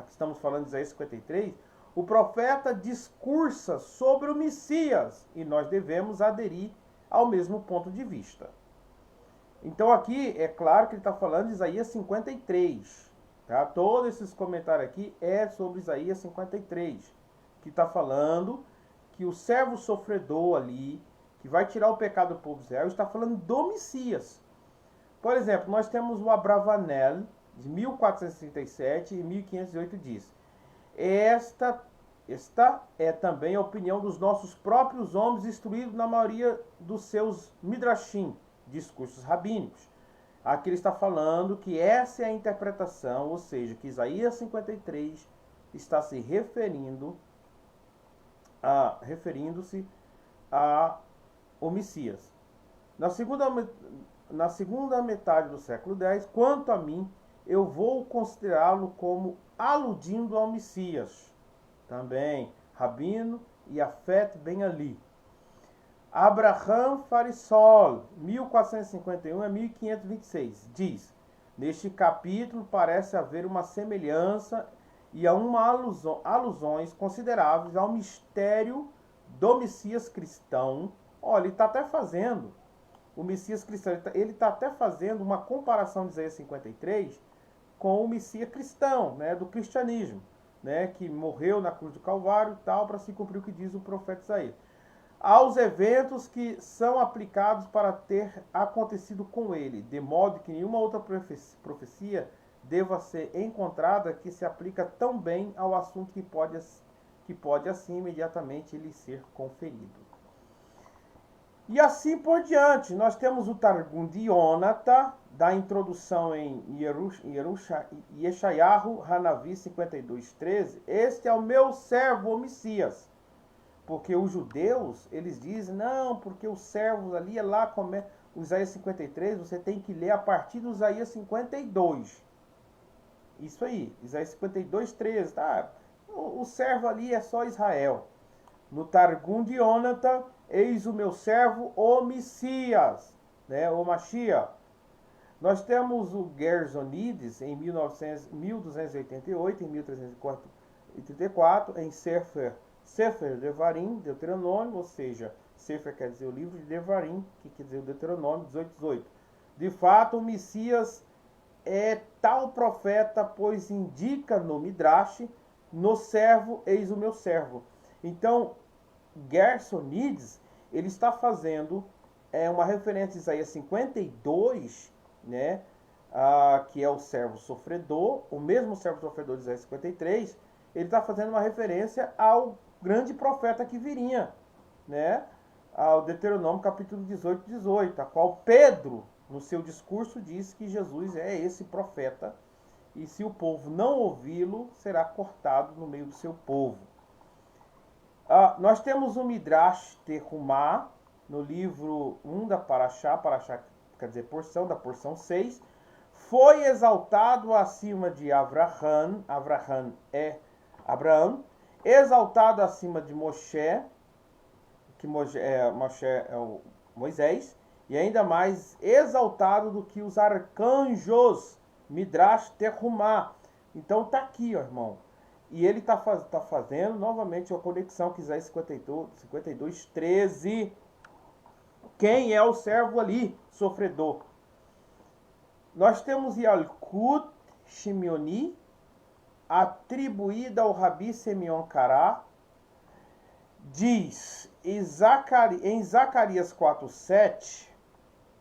estamos falando de Isaías 53, o profeta discursa sobre o Messias e nós devemos aderir ao mesmo ponto de vista. Então aqui é claro que ele está falando de Isaías 53. Tá? Todos esses comentários aqui é sobre Isaías 53, que está falando que o servo sofredor ali, que vai tirar o pecado do povo de Israel, está falando do Messias. Por exemplo, nós temos o Abravanel, de 1437 e 1508 diz: Esta é também a opinião dos nossos próprios homens instruídos na maioria dos seus midrashim, discursos rabínicos. Aqui ele está falando que essa é a interpretação, ou seja, que Isaías 53 está se referindo-se ao Messias. Na segunda metade do século X, quanto a mim, eu vou considerá-lo como aludindo ao Messias. Também, Rabino Yafet Ben Ali. Abraham Farisol, 1451 a 1526, diz: neste capítulo parece haver uma semelhança e há alusões consideráveis ao mistério do Messias cristão, Olha, ele está até fazendo, o Messias cristão, ele está até fazendo uma comparação de Isaías 53 com o Messias cristão, né, do cristianismo, né, que morreu na cruz do Calvário e tal, para se cumprir o que diz o profeta Isaías. Aos eventos que são aplicados para ter acontecido com ele, de modo que nenhuma outra profecia deva ser encontrada que se aplica tão bem ao assunto que pode assim imediatamente lhe ser conferido. E assim por diante, nós temos o Targum de Yonatan, da introdução em Yeshayahu Hanavi 52:13. Este é o meu servo, o Messias. Porque os judeus, eles dizem, não, porque os servos ali é lá, como o Isaías 53, você tem que ler a partir do Isaías 52. Isso aí, Isaías 52:13, tá? O servo ali é só Israel. No Targum de Yonatan, eis o meu servo, o Messias, né? O Mashiach. Nós temos o Gersonides em 1288, em 1334, em Sefer Devarim, Deuteronômio, ou seja, Sefer quer dizer o livro de Devarim, que quer dizer o Deuteronômio 18:18. De fato, o Messias é tal profeta, pois indica no Midrash, no servo, eis o meu servo. Então, Gersonides, ele está fazendo uma referência a Isaías 52, né, que é o servo sofredor, o mesmo servo sofredor de Isaías 53, ele está fazendo uma referência ao grande profeta que viria, né, ao Deuteronômio capítulo 18:18, a qual Pedro, no seu discurso, diz que Jesus é esse profeta, e se o povo não ouvi-lo, será cortado no meio do seu povo. Nós temos o Midrash Terumá, no livro 1 da Parashá quer dizer porção, da porção 6, foi exaltado acima de Avraham é Abraão, exaltado acima de Moshe, que Moshe é o Moisés, e ainda mais exaltado do que os arcanjos, Midrash Terumá. Então tá aqui, ó, irmão. E ele está fazendo novamente a conexão com Isaías 52:13. Quem é o servo ali, sofredor? Nós temos Yalkut Shimioni, atribuída ao Rabi Simeon Kará, diz em Zacarias 4:7,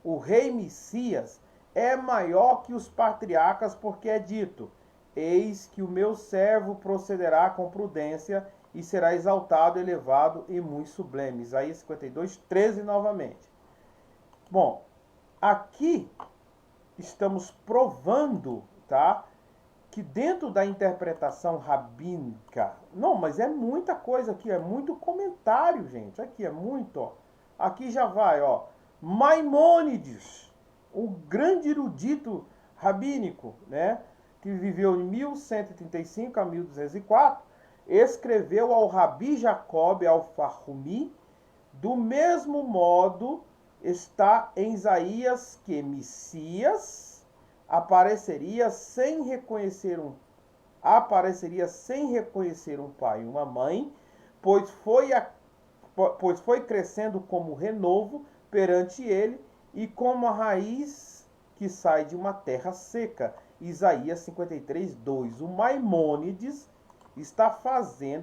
o rei Messias é maior que os patriarcas, porque é dito: eis que o meu servo procederá com prudência e será exaltado, elevado e muito sublime. Isaías 52:13 novamente. Bom, aqui estamos provando, tá, que dentro da interpretação rabínica, não, mas é muita coisa aqui, é muito comentário, gente, aqui é muito, ó. Aqui já vai, ó, Maimônides, o grande erudito rabínico, né, que viveu de 1135 a 1204, escreveu ao Rabi Jacob al-Fahumi, do mesmo modo está em Isaías que Messias apareceria sem reconhecer um pai e uma mãe, pois foi crescendo como renovo perante ele e como a raiz que sai de uma terra seca. Isaías 53:2. O Maimônides está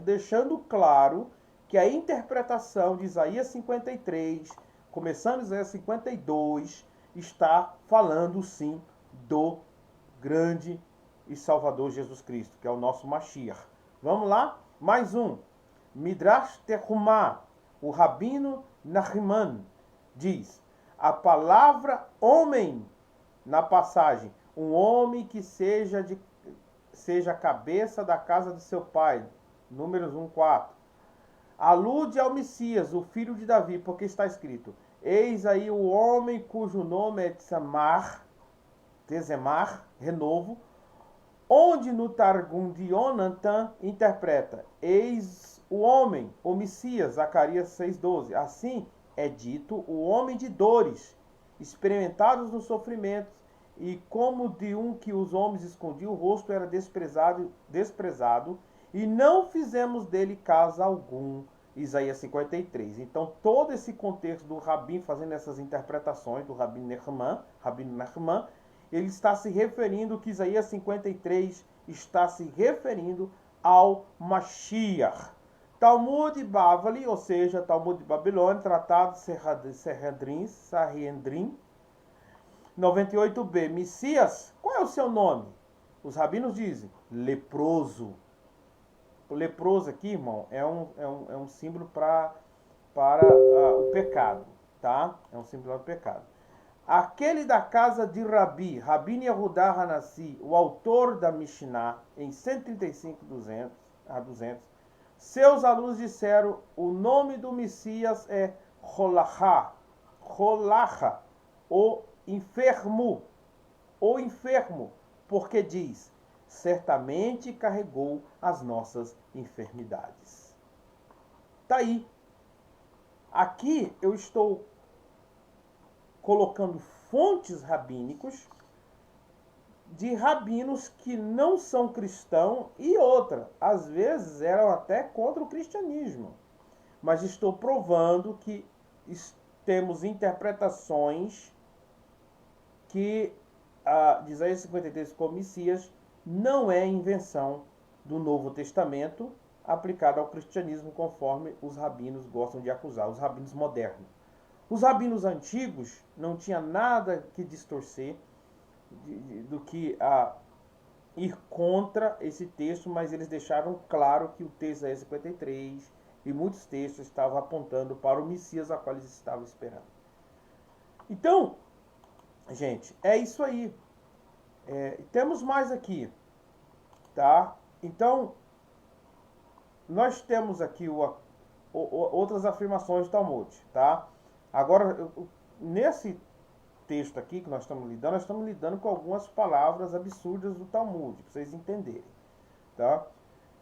deixando claro que a interpretação de Isaías 53, começando Isaías 52, está falando sim do grande e Salvador Jesus Cristo, que é o nosso Mashiach. Vamos lá? Mais um. Midrash Terumá, o Rabino Nahiman, diz: a palavra homem, na passagem, um homem que seja a cabeça da casa de seu pai, Números 1:4, alude ao Messias, o filho de Davi, porque está escrito: eis aí o homem cujo nome é Tezemar, renovo, onde no Targum de Yonatan interpreta: eis o homem, o Messias, Zacarias 6:12. Assim é dito o homem de dores, experimentados nos sofrimentos, e como de um que os homens escondiam o rosto, era desprezado, e não fizemos dele caso algum. Isaías 53. Então, todo esse contexto do Rabin fazendo essas interpretações, do Rabino Nachman, ele está se referindo que Isaías 53 está se referindo ao Mashiach. Talmud Bavali, ou seja, Talmud de Babilônia, Tratado Sanhedrin, 98b. Messias, qual é o seu nome? Os rabinos dizem, leproso. O leproso aqui, irmão, é um símbolo para o pecado, tá? É um símbolo do pecado. Aquele da casa de Rabi, Rabbi Yehudá Hanassi, o autor da Mishnah, em 135 a 200, seus alunos disseram, o nome do Messias é Rolacha, o enfermo, porque diz, certamente carregou as nossas enfermidades. Tá aí. Aqui eu estou colocando fontes rabínicos de rabinos que não são cristãos e outra, às vezes eram até contra o cristianismo. Mas estou provando que temos interpretações que de Isaías 53 como Messias não é invenção do Novo Testamento aplicada ao cristianismo, conforme os rabinos gostam de acusar, os rabinos modernos. Os rabinos antigos não tinha nada que distorcer do que ir contra esse texto, mas eles deixaram claro que o texto de Isaías 53 e muitos textos estavam apontando para o Messias a qual eles estavam esperando. Então, gente, é isso aí. Temos mais aqui, tá? Então, nós temos aqui outras afirmações do Talmud, tá? Agora, nesse texto aqui que nós estamos lidando com algumas palavras absurdas do Talmud, para vocês entenderem, tá?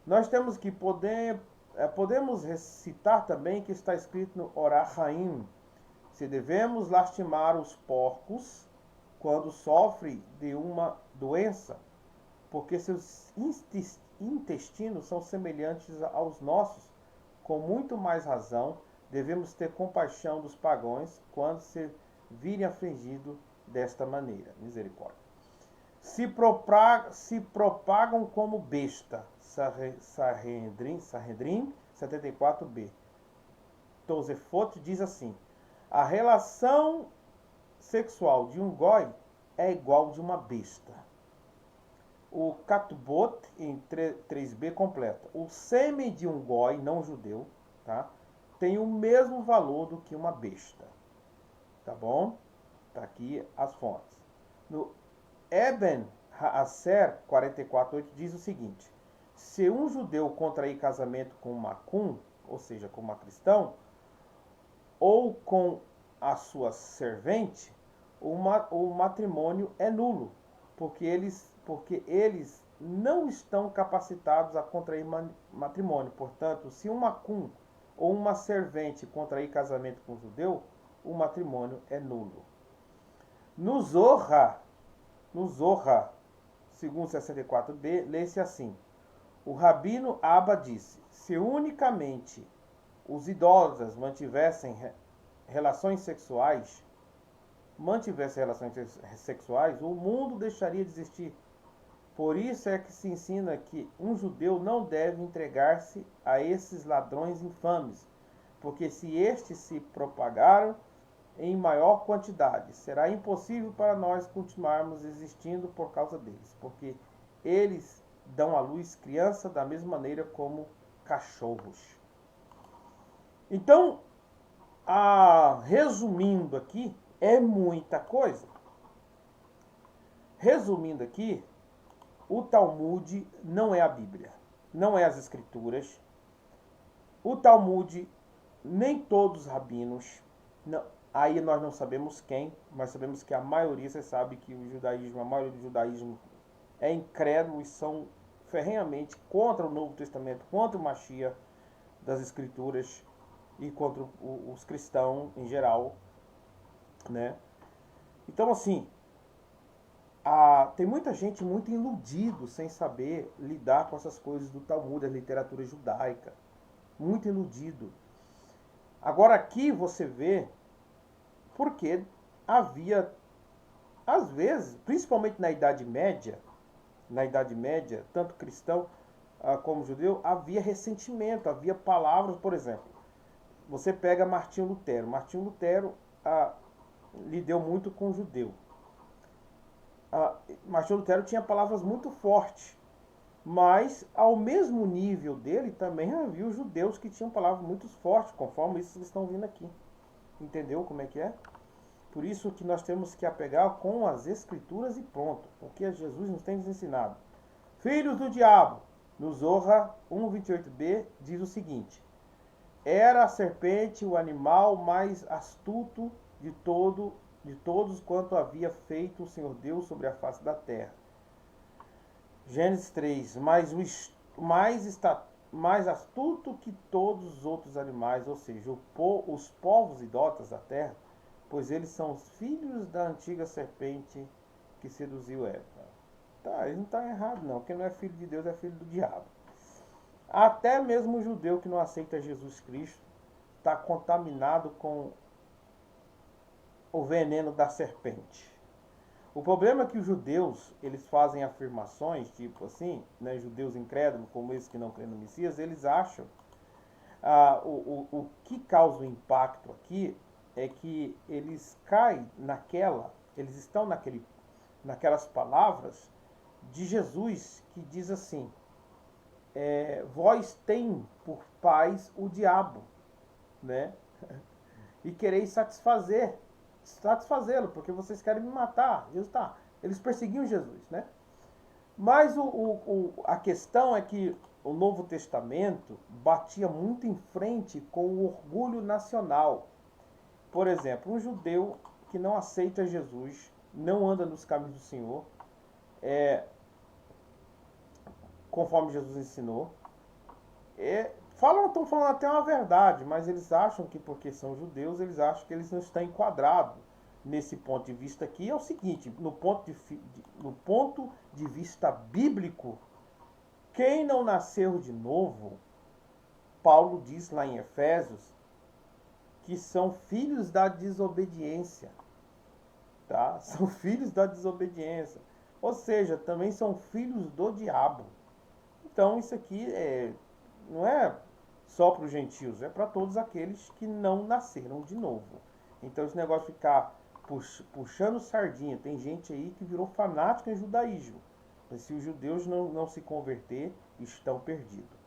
Nós temos que podemos recitar também que está escrito no Orach Chaim, se devemos lastimar os porcos quando sofrem de uma doença, porque seus intestinos são semelhantes aos nossos, com muito mais razão, devemos ter compaixão dos pagãos quando se virem afligidos desta maneira. Misericórdia. Se propagam como besta. Sanhedrin 74b. Tosefot diz assim, a relação sexual de um goi é igual de uma besta. O Katubot, em 3b, completa. O sêmen de um goi não judeu, tá, tem o mesmo valor do que uma besta. Tá bom? Tá aqui as fontes. No Eben Haaser 44.8 diz o seguinte, se um judeu contrair casamento com uma cum, ou seja, com uma cristã, ou com a sua servente, o matrimônio é nulo, porque eles não estão capacitados a contrair matrimônio. Portanto, se uma cum ou uma servente contrair casamento com um judeu, o matrimônio é nulo. No Zohar, segundo 64b, lê-se assim, o Rabino Abba disse, se unicamente os idólatras mantivessem relações sexuais, o mundo deixaria de existir. Por isso é que se ensina que um judeu não deve entregar-se a esses ladrões infames, porque se estes se propagaram em maior quantidade, será impossível para nós continuarmos existindo por causa deles, porque eles dão à luz criança da mesma maneira como cachorros. Então, resumindo aqui, é muita coisa. Resumindo aqui, o Talmud não é a Bíblia, não é as Escrituras. O Talmud, nem todos os rabinos, aí nós não sabemos quem, mas sabemos que a maioria, você sabe que a maioria do judaísmo é incrédulo e são ferrenhamente contra o Novo Testamento, contra o Mashiach das Escrituras e contra os cristãos em geral, né? Então, assim, tem muita gente muito iludido sem saber lidar com essas coisas do Talmud, da literatura judaica. Muito iludido. Agora aqui você vê porque havia, às vezes, principalmente na Idade Média, tanto cristão como judeu, havia ressentimento, havia palavras, por exemplo, você pega Martinho Lutero. Martinho Lutero lidou muito com o judeu. Martinho Lutero tinha palavras muito fortes, mas ao mesmo nível dele também havia os judeus que tinham palavras muito fortes, conforme isso que estão vindo aqui. Entendeu como é que é? Por isso que nós temos que apegar com as escrituras e pronto, porque Jesus nos tem nos ensinado. Filhos do diabo, no Zorra 1:28b diz o seguinte: era a serpente o animal mais astuto de todos quanto havia feito o Senhor Deus sobre a face da terra. Gênesis 3, mais astuto que todos os outros animais, ou seja, os povos idólatras da terra, pois eles são os filhos da antiga serpente que seduziu Eva. Tá, ele não está errado não, quem não é filho de Deus é filho do diabo. Até mesmo o judeu que não aceita Jesus Cristo está contaminado com o veneno da serpente. O problema é que os judeus, eles fazem afirmações, tipo assim, né, judeus incrédulos, como esses que não creem no Messias, eles acham, o que causa o impacto aqui é que eles caem eles estão naquelas palavras de Jesus que diz assim, vós tem por pais o diabo, né? E quereis satisfazê-lo, porque vocês querem me matar. Jesus tá. Eles perseguiam Jesus, né? Mas a questão é que o Novo Testamento batia muito em frente com o orgulho nacional. Por exemplo, um judeu que não aceita Jesus, não anda nos caminhos do Senhor, conforme Jesus ensinou, estão falando até uma verdade, mas eles acham que porque são judeus, eles acham que eles não estão enquadrados nesse ponto de vista aqui. É o seguinte, no ponto de vista bíblico, quem não nasceu de novo, Paulo diz lá em Efésios, que são filhos da desobediência. Tá? São filhos da desobediência. Ou seja, também são filhos do diabo. Então isso aqui não é só para os gentios, é para todos aqueles que não nasceram de novo. Então esse negócio de ficar puxando sardinha, tem gente aí que virou fanático em judaísmo. Mas se os judeus não se converter, estão perdidos.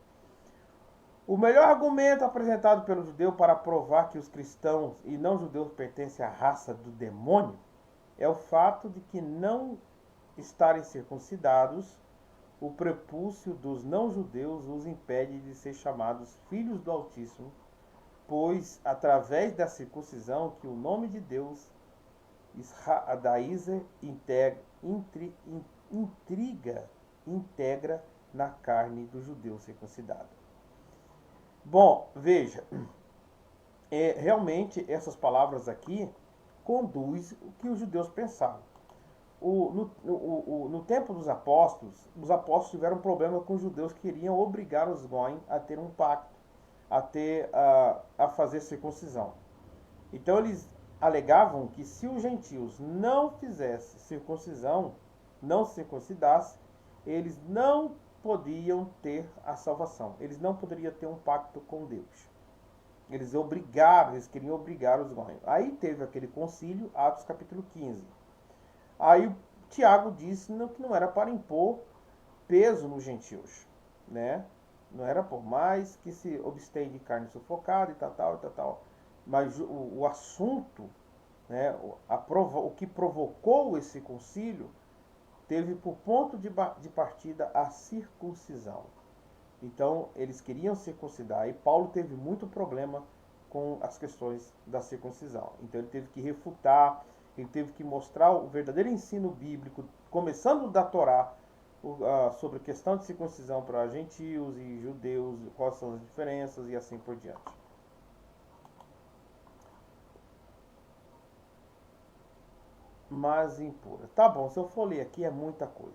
O melhor argumento apresentado pelo judeu para provar que os cristãos e não judeus pertencem à raça do demônio é o fato de que não estarem circuncidados, o prepúcio dos não-judeus os impede de ser chamados filhos do Altíssimo, pois através da circuncisão que o nome de Deus, Israelaizer, integra na carne do judeu circuncidado. Bom, veja, realmente essas palavras aqui conduzem o que os judeus pensavam. No tempo dos apóstolos, os apóstolos tiveram problema com os judeus que queriam obrigar os goim a ter um pacto, a fazer circuncisão. Então eles alegavam que se os gentios não fizessem circuncisão, não se circuncidassem, eles não podiam ter a salvação. Eles não poderiam ter um pacto com Deus. Eles queriam obrigar os goim. Aí teve aquele concílio, Atos capítulo 15. Aí Tiago disse que não era para impor peso nos gentios, né? Não era por mais que se abstém de carne sufocada e tal. Mas o assunto, né, o que provocou esse concílio, teve por ponto de partida a circuncisão. Então, eles queriam circuncidar. E Paulo teve muito problema com as questões da circuncisão. Então, ele teve que refutar, ele teve que mostrar o verdadeiro ensino bíblico, começando da Torá, sobre a questão de circuncisão para gentios e judeus, quais são as diferenças e assim por diante. Mas impura. Tá bom, se eu for ler aqui é muita coisa.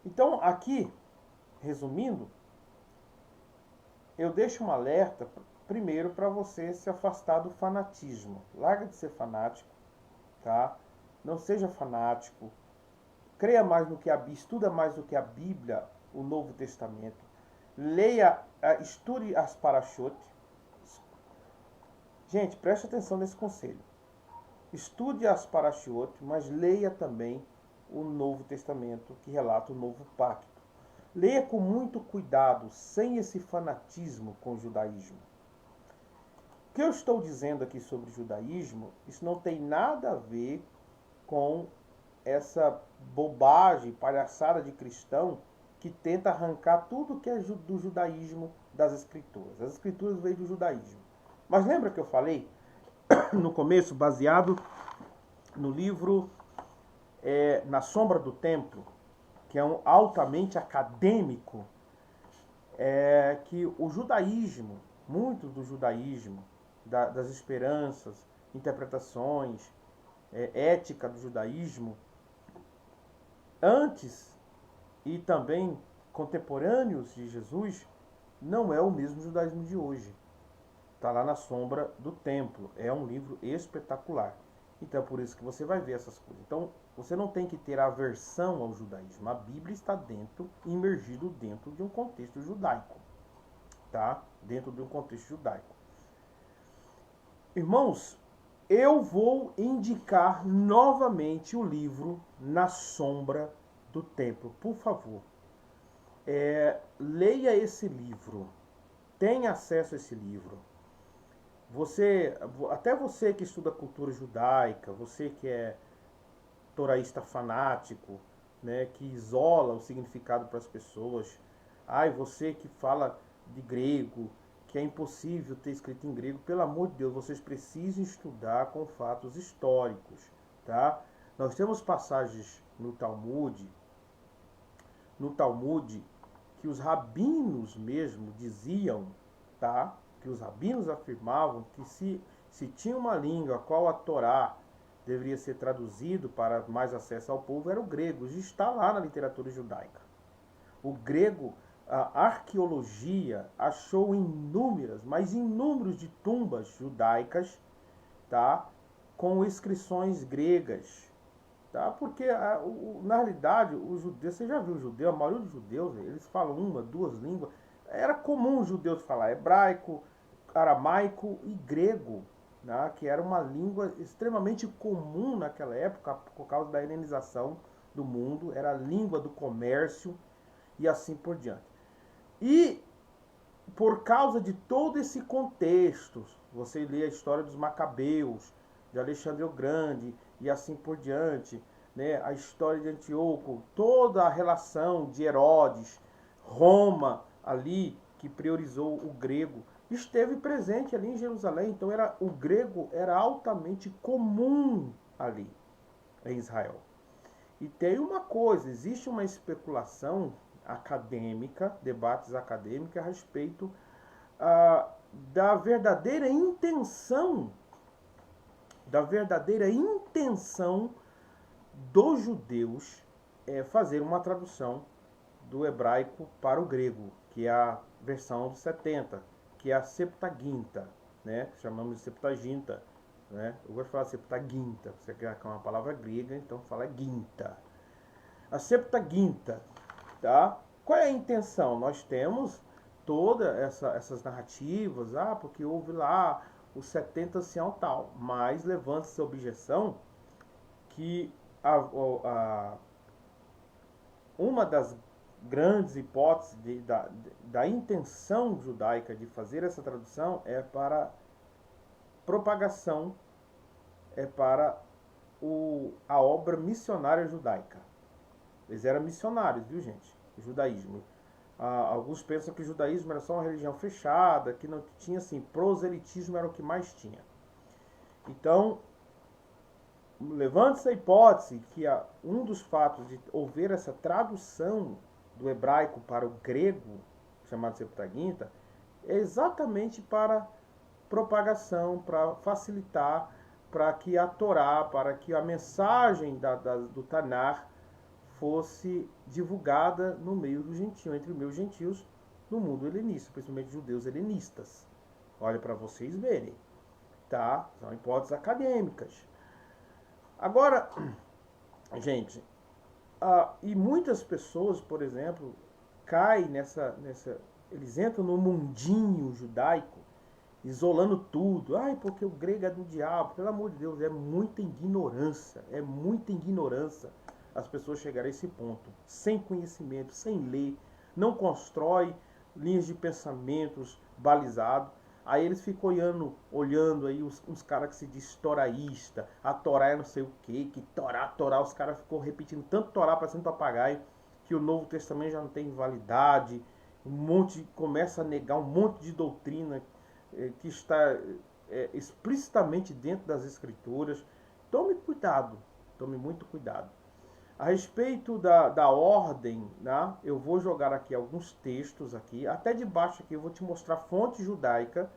Então, aqui, resumindo, eu deixo um alerta primeiro, para você se afastar do fanatismo. Larga de ser fanático, tá? Não seja fanático. Creia mais no que estuda mais do que a Bíblia, o Novo Testamento. Leia, estude as Parashot. Gente, preste atenção nesse conselho. Estude as Parashot, mas leia também o Novo Testamento, que relata o Novo Pacto. Leia com muito cuidado, sem esse fanatismo com o judaísmo. O que eu estou dizendo aqui sobre judaísmo, isso não tem nada a ver com essa bobagem, palhaçada de cristão que tenta arrancar tudo que é do judaísmo das escrituras. As escrituras veio do judaísmo. Mas lembra que eu falei no começo, baseado no livro Na Sombra do Templo, que é um altamente acadêmico, que o judaísmo, muito do judaísmo, das esperanças, interpretações, ética do judaísmo, antes e também contemporâneos de Jesus, não é o mesmo judaísmo de hoje. Está lá na Sombra do Templo. É um livro espetacular. Então é por isso que você vai ver essas coisas. Então você não tem que ter aversão ao judaísmo. A Bíblia está imergido dentro de um contexto judaico. Tá? Dentro de um contexto judaico. Irmãos, eu vou indicar novamente o livro Na Sombra do Templo. Por favor, leia esse livro. Tenha acesso a esse livro. Até você que estuda cultura judaica, você que é toraísta fanático, né, que isola o significado para as pessoas. Você que fala de grego, que é impossível ter escrito em grego, pelo amor de Deus, vocês precisam estudar com fatos históricos, tá? Nós temos passagens no Talmud, que os rabinos mesmo diziam, tá? Que os rabinos afirmavam que se tinha uma língua a qual a Torá deveria ser traduzido para mais acesso ao povo, era o grego. Isso está lá na literatura judaica. O grego, a arqueologia achou inúmeros de tumbas judaicas, tá? Com inscrições gregas, tá? Porque na realidade os judeus, você já viu o judeu, a maioria dos judeus, eles falam uma, duas línguas. Era comum os judeus falar hebraico, aramaico e grego, né? Que era uma língua extremamente comum naquela época por causa da helenização do mundo, era a língua do comércio e assim por diante. E por causa de todo esse contexto, você lê a história dos Macabeus, de Alexandre o Grande e assim por diante, né? A história de Antíoco, toda a relação de Herodes, Roma ali, que priorizou o grego, esteve presente ali em Jerusalém. Então o grego era altamente comum ali em Israel. E tem uma coisa, existe uma especulação acadêmica, debates acadêmicos a respeito da verdadeira intenção dos judeus fazer uma tradução do hebraico para o grego, que é a versão dos 70, que é a Septaginta, né? Chamamos de Septaginta, né? Eu gosto de falar Septaginta, você quer que é uma palavra grega, então fala Ginta. A Septaginta, tá? Qual é a intenção? Nós temos todas essas narrativas, porque houve lá os 70 anciãos tal, mas levanta-se a objeção que uma das grandes hipóteses da intenção judaica de fazer essa tradução é para propagação, para a obra missionária judaica. Eles eram missionários, viu, gente? O judaísmo. Alguns pensam que o judaísmo era só uma religião fechada, que não tinha assim, proselitismo era o que mais tinha. Então, levanta-se a hipótese que um dos fatos de houver essa tradução do hebraico para o grego, chamado Septaginta, é exatamente para propagação, para facilitar, para que a Torá, para que a mensagem do Tanar fosse divulgada no meio do gentio, entre os meus gentios, no mundo helenista, principalmente judeus helenistas, Olha para vocês verem, tá? São hipóteses acadêmicas. Agora, gente, e muitas pessoas, por exemplo, caem eles entram no mundinho judaico, isolando tudo. Ai, porque o grego é do diabo. Pelo amor de Deus, é muita ignorância. É muita ignorância as pessoas chegarem a esse ponto. Sem conhecimento, sem ler, não constrói linhas de pensamentos balizados. Aí eles ficam olhando aí uns caras que se diz toraísta, a Torá é não sei o que Torá, os caras ficam repetindo tanto Torá parecendo papagaio, que o Novo Testamento já não tem validade, começa a negar um monte de doutrina que está explicitamente dentro das Escrituras. Tome cuidado, tome muito cuidado. A respeito da ordem, né, eu vou jogar aqui alguns textos aqui, até debaixo aqui eu vou te mostrar fonte judaica,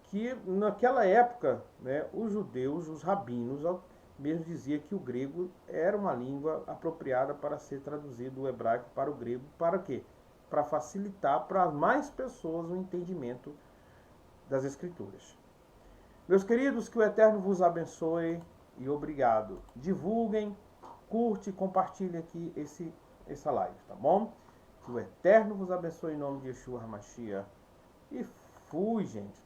que naquela época, né, os judeus, os rabinos, mesmo diziam que o grego era uma língua apropriada para ser traduzido do hebraico para o grego. Para quê? Para facilitar para mais pessoas o entendimento das Escrituras. Meus queridos, que o Eterno vos abençoe e obrigado. Divulguem, curte e compartilhe aqui essa live, tá bom? Que o Eterno vos abençoe em nome de Yeshua HaMashiach. E fui, gente.